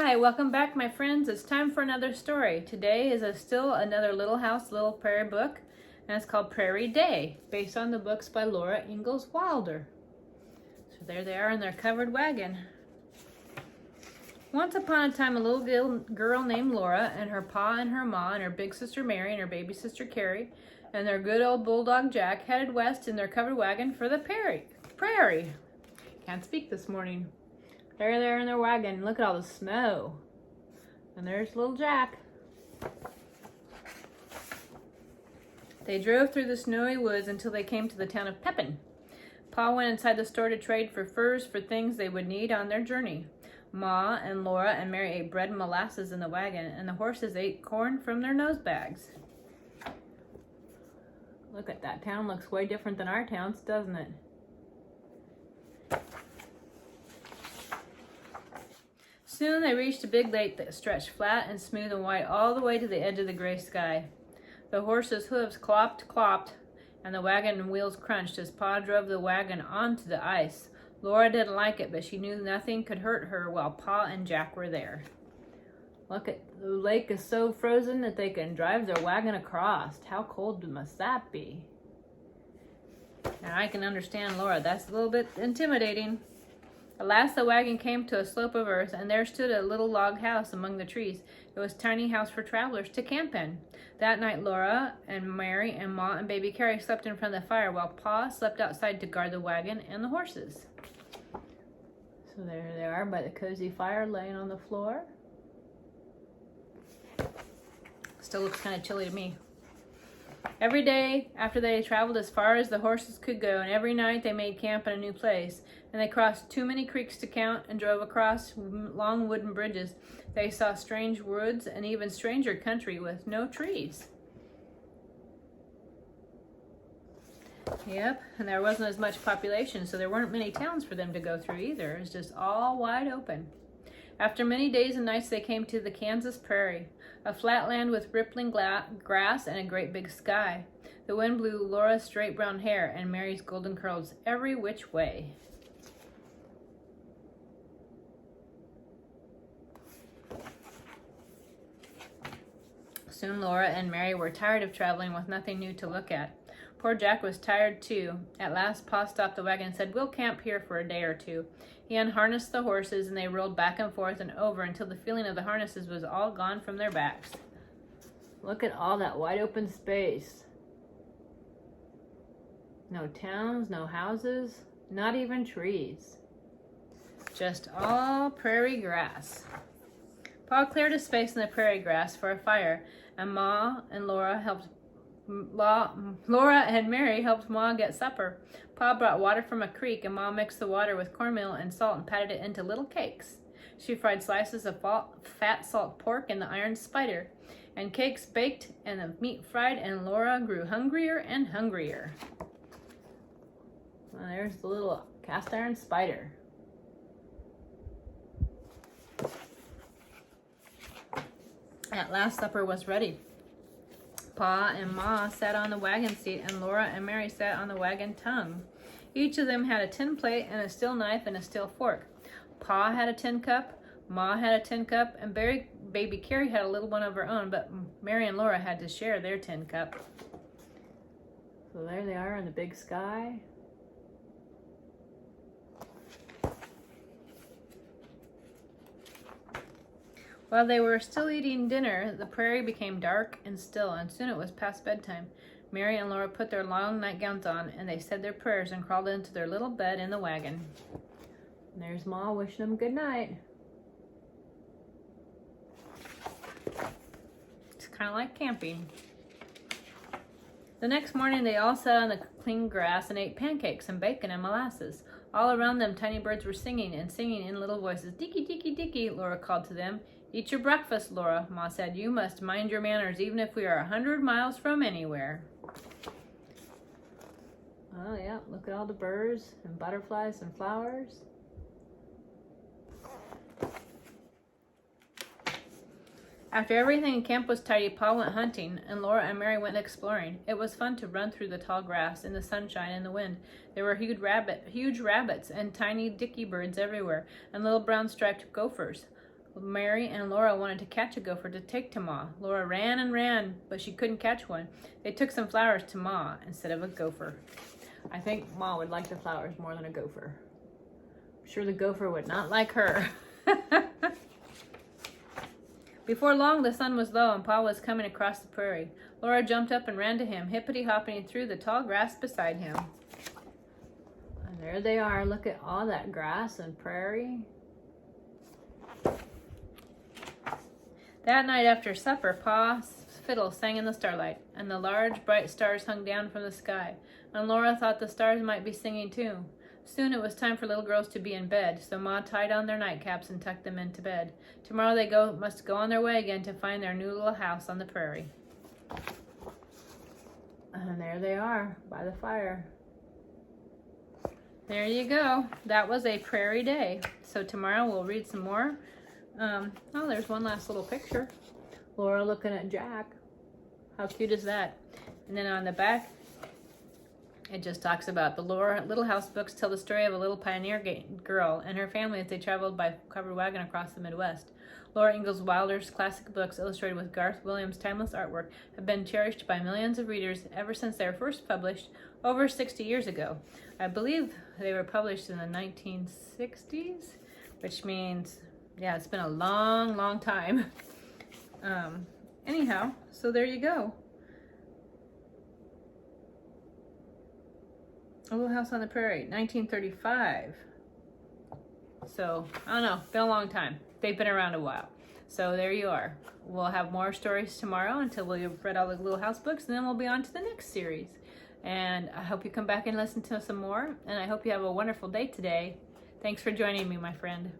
Hi, welcome back, my friends. It's time for another story. Today is still another Little House, Little Prairie book, and it's called Prairie Day, based on the books by Laura Ingalls Wilder. So there they are in their covered wagon. Once upon a time, a little girl named Laura and her pa and her ma and her big sister Mary and her baby sister Carrie and their good old bulldog Jack headed west in their covered wagon for the Prairie. Can't speak this morning. There they are in their wagon. Look at all the snow. And there's little Jack. They drove through the snowy woods until they came to the town of Pepin. Pa went inside the store to trade for furs for things they would need on their journey. Ma and Laura and Mary ate bread and molasses in the wagon, and the horses ate corn from their nose bags. Look at that town. Looks way different than our towns, doesn't it? Soon they reached a big lake that stretched flat and smooth and white all the way to the edge of the gray sky. The horses' hooves clopped, and the wagon wheels crunched as Pa drove the wagon onto the ice. Laura didn't like it, but she knew nothing could hurt her while Pa and Jack were there. Look, the lake is so frozen that they can drive their wagon across. How cold must that be? Now I can understand Laura. That's a little bit intimidating. At last the wagon came to a slope of earth, and there stood a little log house among the trees. It was a tiny house for travelers to camp in. That night Laura and Mary and Ma and baby Carrie slept in front of the fire, while Pa slept outside to guard the wagon and the horses. So there they are by the cozy fire, laying on the floor. Still looks kind of chilly to me. Every day after they traveled as far as the horses could go, and every night they made camp in a new place, and they crossed too many creeks to count and drove across long wooden bridges. They saw strange woods and even stranger country with no trees. Yep, and there wasn't as much population, so there weren't many towns for them to go through either. It was just all wide open. After many days and nights, they came to the Kansas Prairie, a flat land with rippling grass and a great big sky. The wind blew Laura's straight brown hair and Mary's golden curls every which way. Soon Laura and Mary were tired of traveling with nothing new to look at. Poor Jack was tired too. At last Pa stopped the wagon and said, "We'll camp here for a day or two." He unharnessed the horses, and they rolled back and forth and over until the feeling of the harnesses was all gone from their backs. Look at all that wide open space. No towns, no houses, not even trees. Just all prairie grass. Pa cleared a space in the prairie grass for a fire, and Laura and Mary helped Ma get supper. Pa brought water from a creek, and Ma mixed the water with cornmeal and salt and patted it into little cakes. She fried slices of fat salt pork in the iron spider, and cakes baked and the meat fried, and Laura grew hungrier and hungrier. Well, there's the little cast iron spider. At last supper was ready. Pa and Ma sat on the wagon seat, and Laura and Mary sat on the wagon tongue. Each of them had a tin plate and a steel knife and a steel fork. Pa had a tin cup, Ma had a tin cup, and baby Carrie had a little one of her own, but Mary and Laura had to share their tin cup. So there they are in the big sky. While they were still eating dinner, the prairie became dark and still, and soon it was past bedtime. Mary and Laura put their long nightgowns on, and they said their prayers and crawled into their little bed in the wagon. And there's Ma wishing them good night. It's kind of like camping. The next morning, they all sat on the clean grass and ate pancakes and bacon and molasses. All around them, tiny birds were singing and singing in little voices. "Dicky, dicky, dicky," Laura called to them. "Eat your breakfast, Laura," Ma said. "You must mind your manners, even if we are 100 miles from anywhere." Oh, yeah, look at all the birds and butterflies and flowers. After everything in camp was tidy, Pa went hunting, and Laura and Mary went exploring. It was fun to run through the tall grass in the sunshine and the wind. There were huge rabbits and tiny dicky birds everywhere, and little brown striped gophers. Mary and Laura wanted to catch a gopher to take to Ma. Laura ran and ran, but she couldn't catch one. They took some flowers to Ma instead of a gopher. I think Ma would like the flowers more than a gopher. I'm sure the gopher would not like her. Before long, the sun was low and Pa was coming across the prairie. Laura jumped up and ran to him, hippity-hopping through the tall grass beside him. And there they are. Look at all that grass and prairie. That night after supper, Pa's fiddle sang in the starlight, and the large, bright stars hung down from the sky, and Laura thought the stars might be singing too. Soon it was time for little girls to be in bed, so Ma tied on their nightcaps and tucked them into bed. Tomorrow they must go on their way again to find their new little house on the prairie. And there they are, by the fire. There you go. That was a prairie day. So tomorrow we'll read some more. Oh, there's one last little picture. Laura looking at Jack. How cute is that? And then on the back, it just talks about the Laura Little House books tell the story of a little pioneer girl and her family as they traveled by covered wagon across the Midwest. Laura Ingalls Wilder's classic books, illustrated with Garth Williams' timeless artwork, have been cherished by millions of readers ever since they were first published over 60 years ago. I believe they were published in the 1960s, which means, yeah, it's been a long, long time. Anyhow, so there you go. A Little House on the Prairie, 1935. So, I don't know, been a long time. They've been around a while. So there you are. We'll have more stories tomorrow until we've read all the Little House books, and then we'll be on to the next series. And I hope you come back and listen to some more, and I hope you have a wonderful day today. Thanks for joining me, my friend.